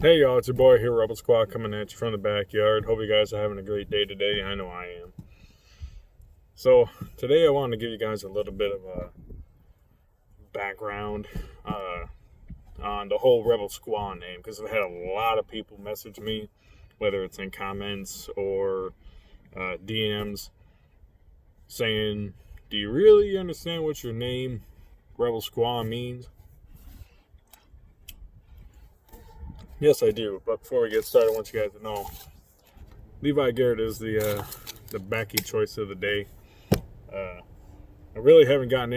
Hey y'all, it's your boy here, RebelSquaw, coming at you from the backyard. Hope you guys are having a great day today. I know I am. So today I wanted to give you guys a little bit of a background on the whole RebelSquaw name, because I've had a lot of people message me, whether it's in comments or DMs, saying, "Do you really understand what your name RebelSquaw means?" Yes, I do. But before we get started, I want you guys to know Levi Garrett is the backy choice of the day. I really haven't gotten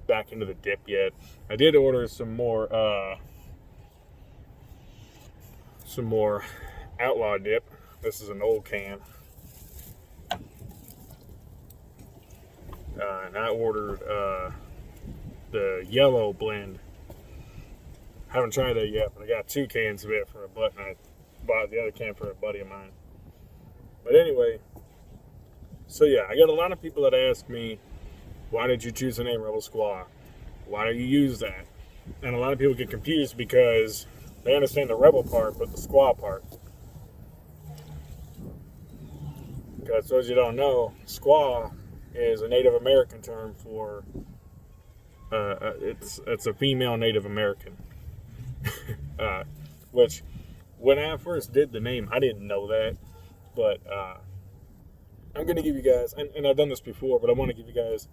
back into the dip yet. I did order some more Outlaw dip. This is an old can, and I ordered the yellow blend. Haven't tried that yet, but I got 2 cans of it for a butt, and I bought the other can for a buddy of mine. But anyway, so yeah, I got a lot of people that ask me, why did you choose the name RebelSquaw? Why do you use that? And a lot of people get confused because they understand the rebel part, but the squaw part. Because those you don't know, squaw is a Native American term for it's a female Native American. Which, when I first did the name, I didn't know that. But I'm going to give you guys, and I've done this before, but I want to give you guys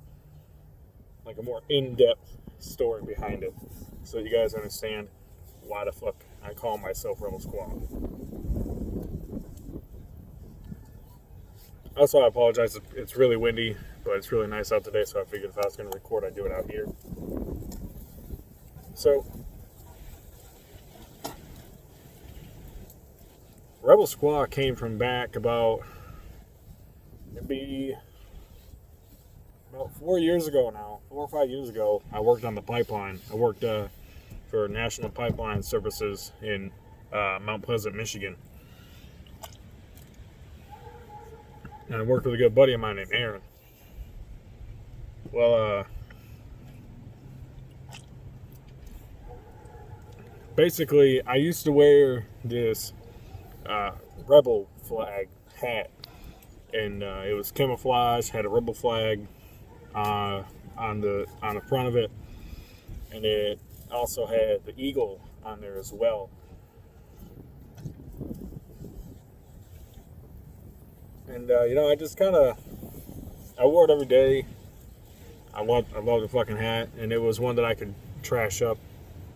like a more in-depth story behind it, so you guys understand why the fuck I call myself RebelSquaw. Also, I apologize, it's really windy, but it's really nice out today, so I figured if I was going to record, I'd do it out here. So, RebelSquaw came from back about 4 years ago now, 4 or 5 years ago. I worked on the pipeline. I worked for National Pipeline Services in Mount Pleasant, Michigan. And I worked with a good buddy of mine named Aaron. Well, basically, I used to wear this rebel flag hat, and it was camouflage, had a rebel flag on the front of it, and it also had the eagle on there as well. And I just I wore it every day. I love the fucking hat, and it was one that I could trash up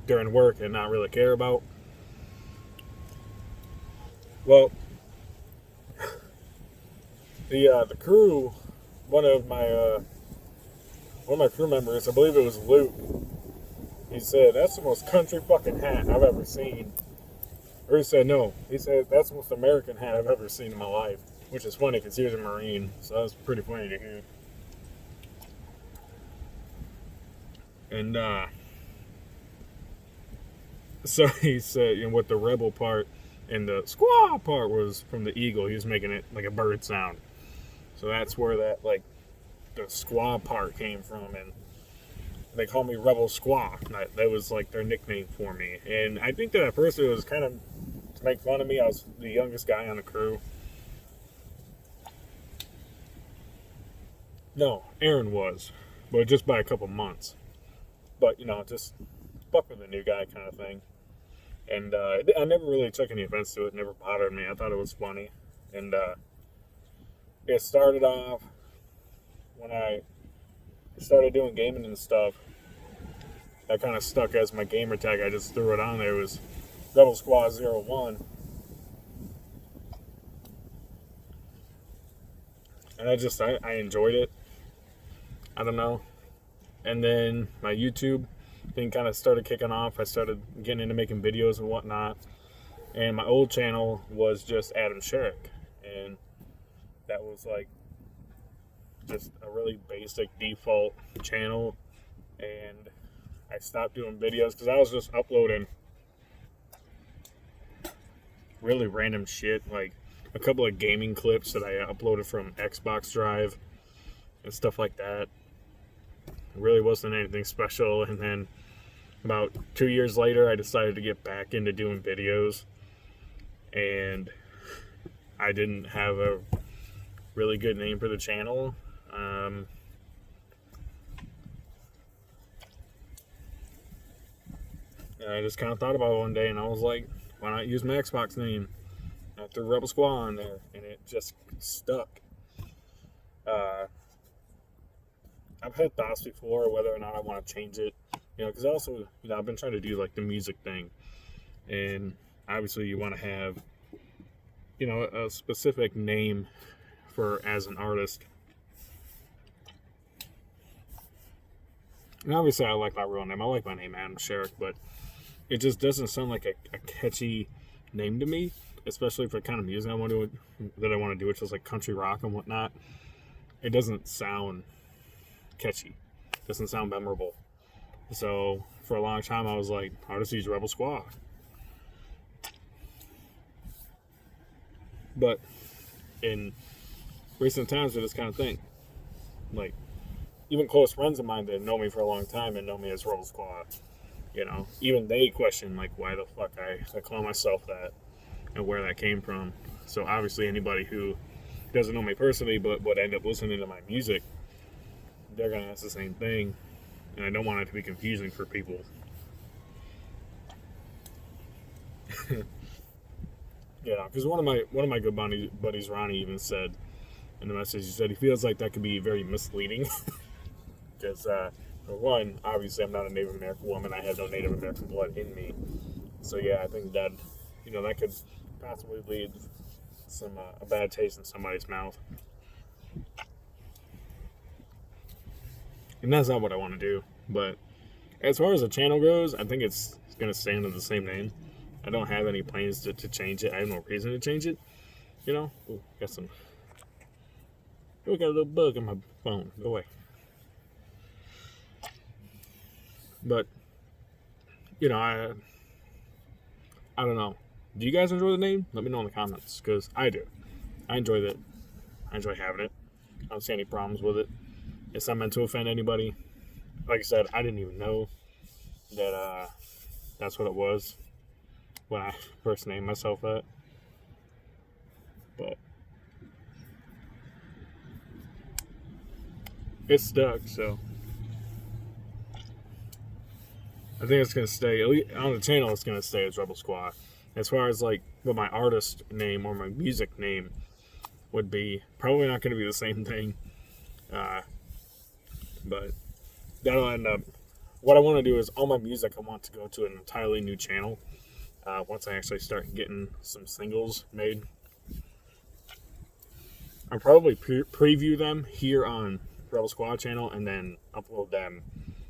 during work and not really care about. Well, the crew, one of my crew members, I believe it was Luke, he said, "That's the most country fucking hat I've ever seen." Or he said, no, he said, "That's the most American hat I've ever seen in my life," which is funny because he was a Marine, so that was pretty funny to hear. And so he said, what the rebel part and the squaw part was from the eagle. He was making it like a bird sound. So that's where that, like, the squaw part came from, and they call me RebelSquaw. That was like their nickname for me. And I think that at first it was kind of to make fun of me. I was the youngest guy on the crew. No, Aaron was, but just by a couple months. But just fuck with the new guy kind of thing. And I never really took any offense to it. It never bothered me. I thought it was funny. And it started off when I started doing gaming and stuff. That kind of stuck as my gamer tag. I just threw it on there. It was RebelSquaw01. And I enjoyed it. I don't know. And then my YouTube thing kind of started kicking off. I started getting into making videos and whatnot. And my old channel was just Adam Sherrick. And that was like just a really basic default channel. And I stopped doing videos because I was just uploading really random shit, like a couple of gaming clips that I uploaded from Xbox Drive and stuff like that. It really wasn't anything special. And then about 2 years later, I decided to get back into doing videos, and I didn't have a really good name for the channel. And I just kind of thought about it one day, and I was like, why not use my Xbox name? I threw RebelSquaw on there, and it just stuck. I've had thoughts before whether or not I want to change it, because also, I've been trying to do like the music thing, and obviously you want to have, a specific name for as an artist. And obviously I like my real name. I like my name, Adam Sherrick, but it just doesn't sound like a catchy name to me, especially for the kind of music I want to do, which is like country rock and whatnot. It doesn't sound catchy. It doesn't sound memorable. So for a long time I was like, I'll just use RebelSquaw. But in recent times, I just kind of think, like, even close friends of mine that know me for a long time and know me as RebelSquaw, even they question, like, why the fuck I call myself that and where that came from. So obviously anybody who doesn't know me personally but would end up listening to my music, they're going to ask the same thing. And I don't want it to be confusing for people. Because one of my good buddies, Ronnie, even said in the message, he said he feels like that could be very misleading. Because, for one, obviously I'm not a Native American woman. I have no Native American blood in me. So, yeah, I think that, that could possibly lead a bad taste in somebody's mouth. And that's not what I want to do. But as far as the channel goes, I think it's going to stay under the same name. I don't have any plans to change it. I have no reason to change it. Ooh, got a little bug in my phone. Go away. But, I don't know. Do you guys enjoy the name? Let me know in the comments, because I do. I enjoy it. I enjoy having it. I don't see any problems with it. It's not meant to offend anybody. Like I said, I didn't even know that that's what it was when I first named myself that. But it stuck, so I think it's going to stay, at least on the channel, it's going to stay as RebelSquaw. As far as like what my artist name or my music name would be, probably not going to be the same thing. But that'll end up, what I want to do is all my music, I want to go to an entirely new channel. Once I actually start getting some singles made, I'll probably preview them here on RebelSquaw channel and then upload them,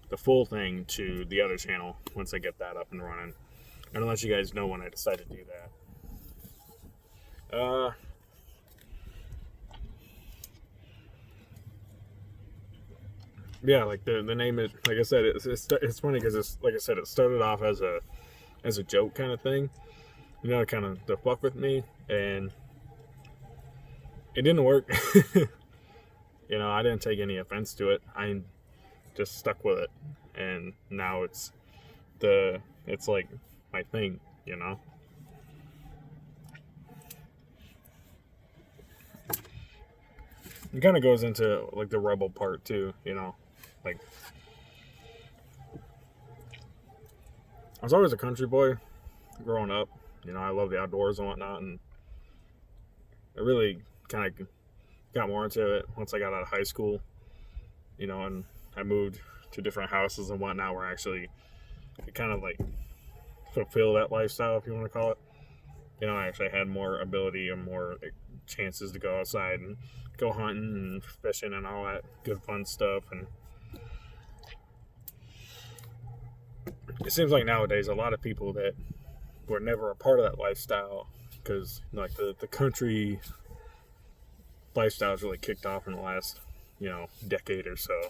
the full thing, to the other channel once I get that up and running. And I'll let you guys know when I decide to do that. Yeah, like the name, like I said, it's funny because it's, like I said, it started off as a joke kind of thing, kind of to fuck with me, and it didn't work. I didn't take any offense to it. I just stuck with it, and now it's like my thing, It kind of goes into like the rebel part too, like I was always a country boy growing up. I love the outdoors and whatnot, and I really kind of got more into it once I got out of high school, and I moved to different houses and whatnot where actually it kind of like fulfill that lifestyle, if you want to call it. I actually had more ability and more chances to go outside and go hunting and fishing and all that good fun stuff. And it seems like nowadays a lot of people that were never a part of that lifestyle, because like the country lifestyle has really kicked off in the last decade or so. I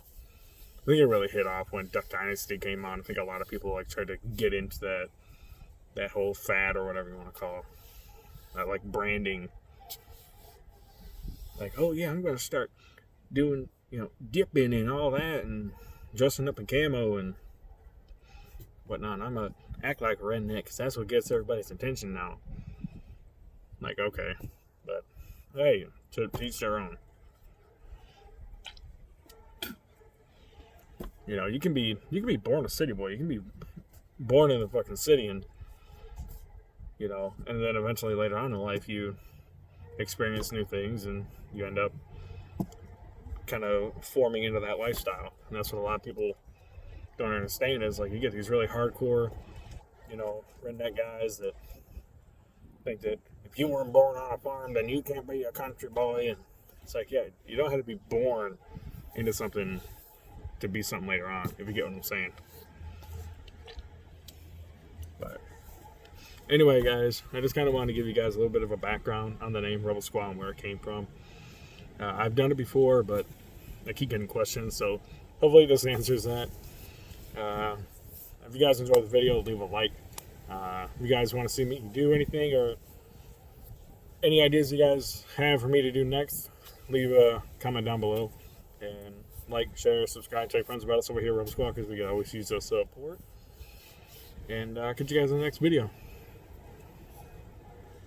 think it really hit off when Duck Dynasty came on. I think a lot of people like tried to get into that whole fad or whatever you want to call it. That like branding. Like, oh yeah, I'm going to start doing, dipping and all that and dressing up in camo and whatnot. And I'm a act like a redneck because that's what gets everybody's attention now. Like, okay, but hey, to each their own. You know, you can be born a city boy. You can be born in the fucking city, and you know, and then eventually later on in life you experience new things, and you end up kind of forming into that lifestyle. And that's what a lot of people don't understand is like you get these really hardcore, you know, redneck guys that think that if you weren't born on a farm, then you can't be a country boy. And it's like, yeah, you don't have to be born into something to be something later on, if you get what I'm saying. But anyway, guys, I just kind of wanted to give you guys a little bit of a background on the name RebelSquaw and where it came from. I've done it before, but I keep getting questions, so hopefully this answers that. If you guys enjoyed the video, leave a like. If you guys want to see me do anything or any ideas you guys have for me to do next, leave a comment down below. And like, share, subscribe, tell your friends about us over here at RebelSquaw because we can always use their support. And catch you guys in the next video.